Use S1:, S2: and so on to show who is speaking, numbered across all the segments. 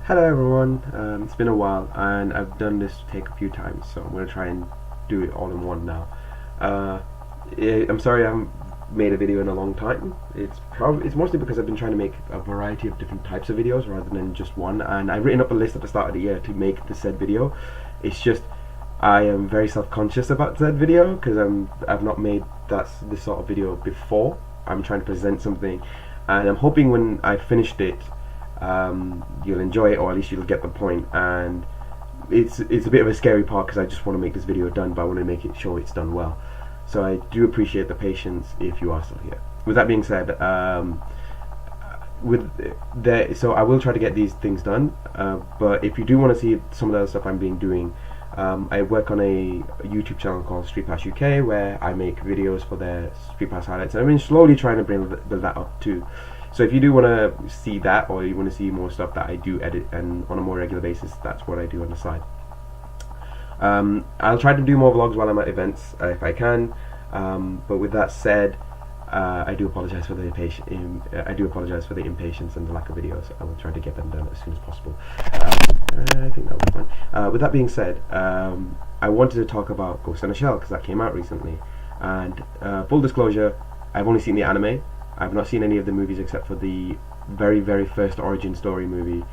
S1: Hello everyone, it's been a while and I've done this take a few times, so I'm going to try and do it all in one now. Uh, I'm sorry I haven't made a video in a long time. It's mostly because I've been trying to make a variety of different types of videos rather than just one, and I've written up a list at the start of the year to make the said video. It's just I am very self-conscious about said video because I've not made this sort of video before. I'm trying to present something, and I'm hoping when I finished it you'll enjoy it, or at least you'll get the point. And it's a bit of a scary part because I just want to make this video done, but I want to make it sure it's done well. So I do appreciate the patience if you are still here. With that being said, so I will try to get these things done. But if you do want to see some of the other stuff I'm doing, I work on a YouTube channel called StreetPass UK where I make videos for their StreetPass highlights, and I've been slowly trying to build that up too. So if you do want to see that, or you want to see more stuff that I do edit and on a more regular basis, that's what I do on the side. I'll try to do more vlogs while I'm at events if I can. But with that said, I do apologize for the impatience. I do apologize for the impatience and the lack of videos. I will try to get them done as soon as possible. I think that was fun. With that being said, I wanted to talk about Ghost in a Shell because that came out recently. And full disclosure, I've only seen the anime. I've not seen any of the movies except for the very first origin story movie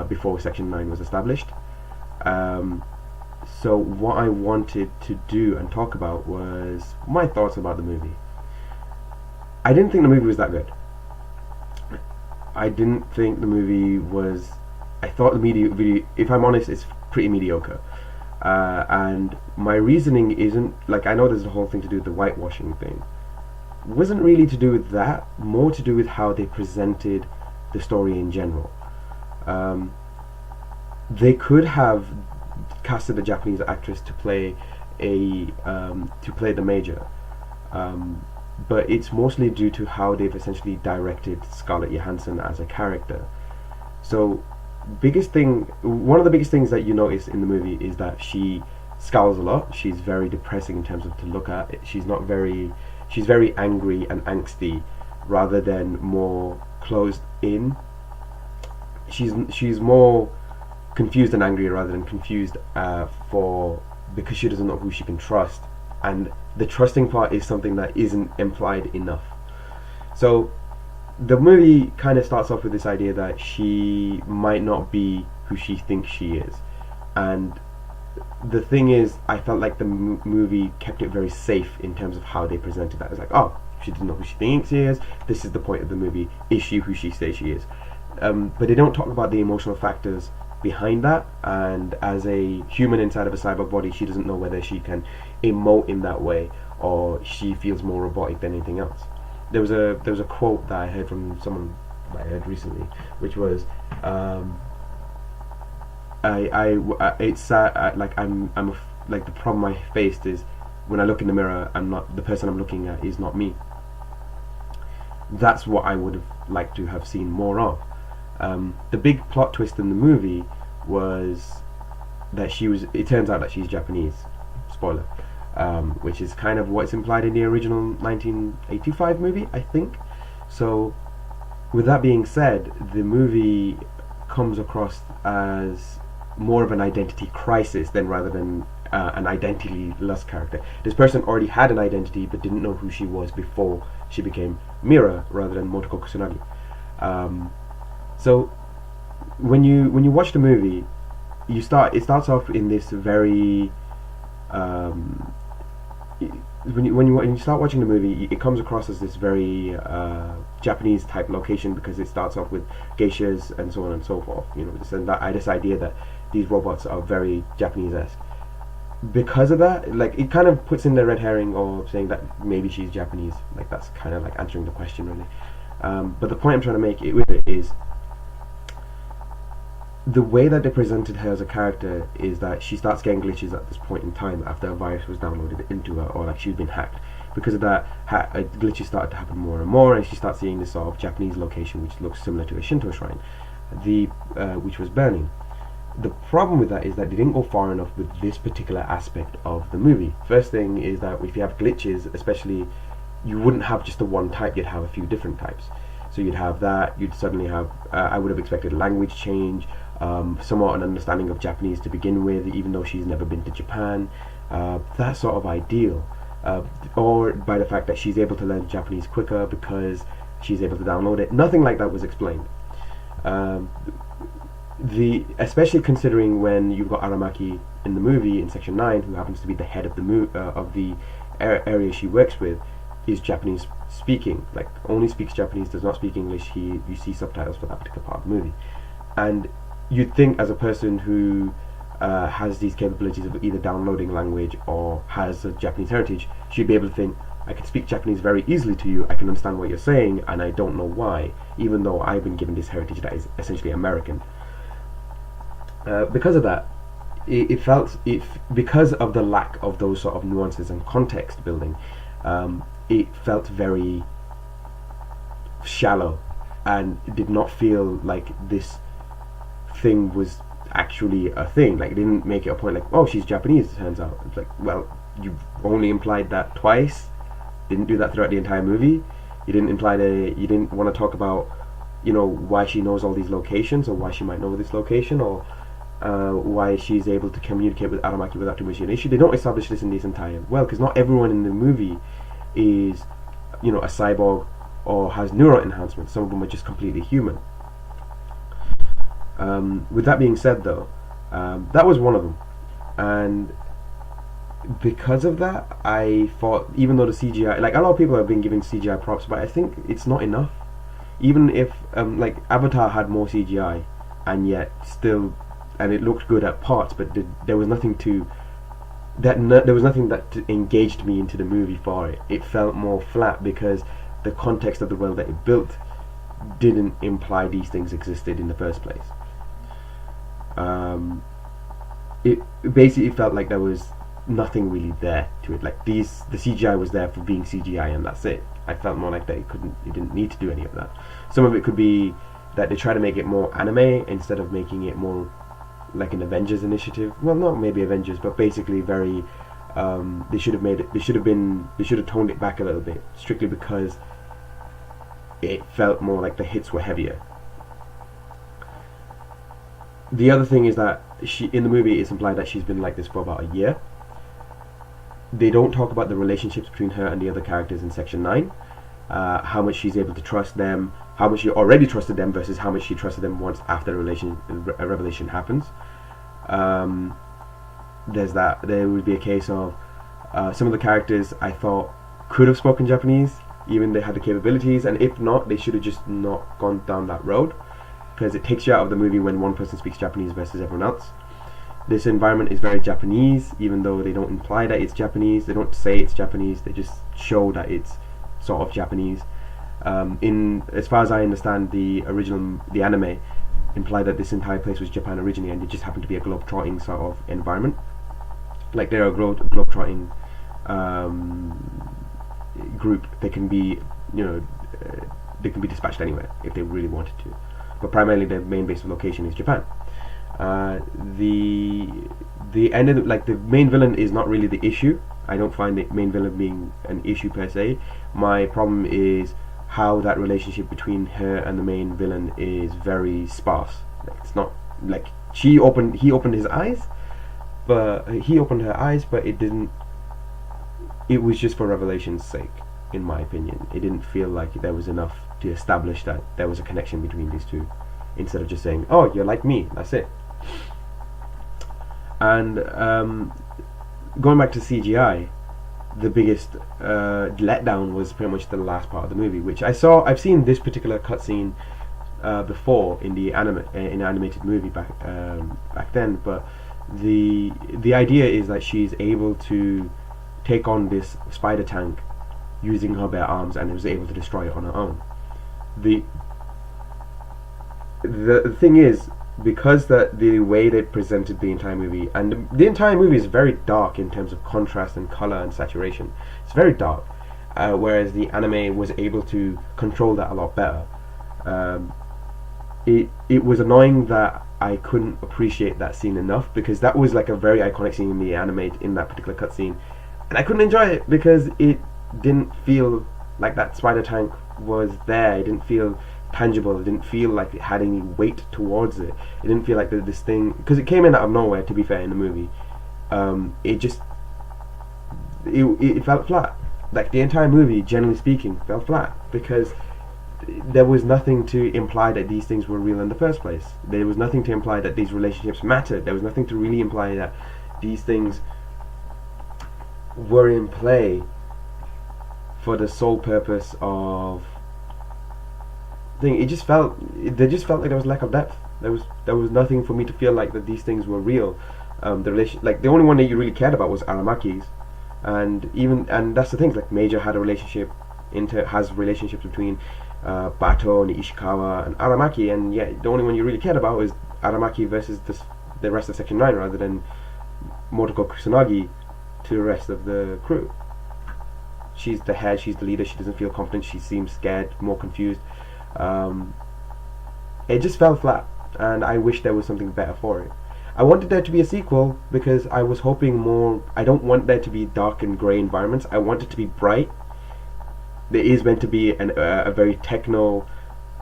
S1: before Section 9 was established. So what I wanted to do and talk about was my thoughts about the movie. I didn't think the movie was that good. I didn't think the movie was... I thought the movie, if I'm honest, it's pretty mediocre. And my reasoning isn't... Like, I know there's a whole thing to do with the whitewashing thing. Wasn't really to do with that, more to do with how they presented the story in general. They could have casted a Japanese actress to play the major, but it's mostly due to how they've essentially directed Scarlett Johansson as a character. So one of the biggest things that you notice in the movie is that she scowls a lot. She's very depressing in terms of to look at. She's very angry and angsty rather than more closed in. She's more confused and angry rather than confused because she doesn't know who she can trust, and the trusting part is something that isn't implied enough. So the movie kind of starts off with this idea that she might not be who she thinks she is, and the thing is, I felt like the movie kept it very safe in terms of how they presented that. It's like, oh, she doesn't know who she thinks she is. This is the point of the movie. Is she who she says she is? But they don't talk about the emotional factors behind that. And as a human inside of a cyborg body, she doesn't know whether she can emote in that way or she feels more robotic than anything else. There was a quote that I heard from someone that I heard recently, which was, it's sad. Like the problem I faced is when I look in the mirror, the person I'm looking at is not me. That's what I would have liked to have seen more of. The big plot twist in the movie was that it turns out that she's Japanese. Spoiler. Which is kind of what's implied in the original 1985 movie, I think. So, with that being said, the movie comes across as more of an identity crisis rather than an identity-less character. This person already had an identity but didn't know who she was before she became Mira rather than Motoko Kusanagi. So when you watch the movie, it starts off in this very when you start watching the movie, it comes across as this very Japanese type location because it starts off with geishas and so on and so forth. You know, this idea that these robots are very Japanese-esque. Because of that, like, it kind of puts in the red herring or saying that maybe she's Japanese. Like, that's kind of like answering the question, really. But the point I'm trying to make with it is the way that they presented her as a character is that she starts getting glitches at this point in time after a virus was downloaded into her, or like she'd been hacked. Because of that, glitches started to happen more and more, and she starts seeing this sort of Japanese location which looks similar to a Shinto shrine, which was burning. The problem with that is that they didn't go far enough with this particular aspect of the movie. First thing is that if you have glitches, especially, you wouldn't have just the one type, you'd have a few different types. So you'd have that, you'd suddenly have, I would have expected language change, somewhat an understanding of Japanese to begin with, even though she's never been to Japan. That sort of ideal, or by the fact that she's able to learn Japanese quicker because she's able to download it. Nothing like that was explained. Um, Especially considering when you've got Aramaki in the movie in Section 9, who happens to be the head of the area she works with, is Japanese speaking, like only speaks Japanese, does not speak English. You see subtitles for that particular part of the movie, and you'd think as a person who has these capabilities of either downloading language or has a Japanese heritage, she'd be able to think, I can speak Japanese very easily to you, I can understand what you're saying, and I don't know why, even though I've been given this heritage that is essentially American. Because of that, because of the lack of those sort of nuances and context building, it felt very shallow, and it did not feel like this thing was actually a thing. Like, it didn't make it a point like, oh, she's Japanese, it turns out. It's like, well, you've only implied that twice, didn't do that throughout the entire movie. You didn't want to talk about, why she knows all these locations, or why she might know this location, or why she's able to communicate with Aramaki without too much of an issue. They don't establish this in this entire because not everyone in the movie is, a cyborg or has neural enhancement. Some of them are just completely human. With that being said, though, that was one of them, and because of that, I thought, even though the CGI, like, a lot of people have been giving CGI props, but I think it's not enough. Even if, like, Avatar had more CGI, and yet still, and it looked good at parts, but there was nothing that engaged me into the movie for it. It felt more flat because the context of the world that it built didn't imply these things existed in the first place. It basically felt like there was nothing really there to it. Like, the CGI was there for being CGI, and that's it. I felt more like that it didn't need to do any of that. Some of it could be that they try to make it more anime instead of making it more like an Avengers initiative. Well, not maybe Avengers, but basically very. They should have toned it back a little bit, strictly because it felt more like the hits were heavier. The other thing is that in the movie it's implied that she's been like this for about a year. They don't talk about the relationships between her and the other characters in Section 9, how much she's able to trust them, how much she already trusted them versus how much she trusted them once after a revelation happens. There's that. There would be a case of some of the characters I thought could have spoken Japanese, even they had the capabilities, and if not, they should have just not gone down that road, because it takes you out of the movie when one person speaks Japanese versus everyone else. This environment is very Japanese, even though they don't imply that it's Japanese. They don't say it's Japanese. They just show that it's sort of Japanese. As far as I understand, the anime implied that this entire place was Japan originally, and it just happened to be a globe-trotting sort of environment. Like, they're a globe-trotting group. They can be, they can be dispatched anywhere if they really wanted to. But primarily, their main base of location is Japan. The end of the main villain is not really the issue. I don't find the main villain being an issue per se. My problem is how that relationship between her and the main villain is very sparse. Like, it's not like he opened his eyes, but he opened her eyes, but it didn't. It was just for revelation's sake, in my opinion. It didn't feel like there was enough to establish that there was a connection between these two, instead of just saying, "Oh, you're like me." That's it. And going back to CGI, the biggest letdown was pretty much the last part of the movie, which I've seen this particular cutscene before in the animated movie back then, but the idea is that she's able to take on this spider tank using her bare arms, and was able to destroy it on her own. The thing is, because the way they presented the entire movie, and the entire movie is very dark in terms of contrast and color and saturation. It's very dark, whereas the anime was able to control that a lot better. It was annoying that I couldn't appreciate that scene enough, because that was like a very iconic scene in the anime, in that particular cutscene, and I couldn't enjoy it because it didn't feel like that spider tank was there. It didn't feel tangible. It didn't feel like it had any weight towards it. It didn't feel like this thing, because it came in out of nowhere. To be fair, in the movie, it just it felt flat. Like the entire movie, generally speaking, fell flat because there was nothing to imply that these things were real in the first place. There was nothing to imply that these relationships mattered. There was nothing to really imply that these things were in play for the sole purpose of thing. They just felt like there was lack of depth. There was nothing for me to feel like that these things were real. The only one that you really cared about was Aramaki's, and that's the thing. Like Major had a relationship, has relationships between Bato and Ishikawa and Aramaki, and yeah, the only one you really cared about is Aramaki versus the rest of Section 9, rather than Motoko Kusanagi to the rest of the crew. She's the head, she's the leader, she doesn't feel confident, she seems scared, more confused. It just fell flat, and I wish there was something better for it. I wanted there to be a sequel because I was hoping more. I don't want there to be dark and grey environments. I want it to be bright. There is meant to be a very techno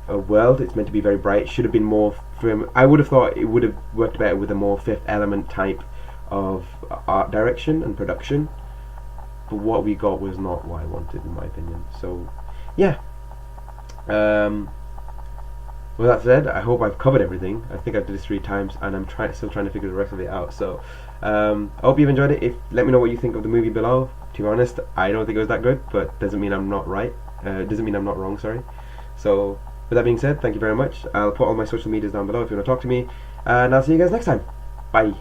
S1: world. It's meant to be very bright. It should have been more from. I would have thought it would have worked better with a more Fifth Element type of art direction and production. But what we got was not what I wanted, in my opinion. So, yeah. With that said, I hope I've covered everything. I think I did this 3 times, and I'm still trying to figure the rest of it out. So, I hope you've enjoyed it. Let me know what you think of the movie below. To be honest, I don't think it was that good, but doesn't mean I'm not right. Doesn't mean I'm not wrong. Sorry. So, with that being said, thank you very much. I'll put all my social medias down below if you want to talk to me, and I'll see you guys next time. Bye.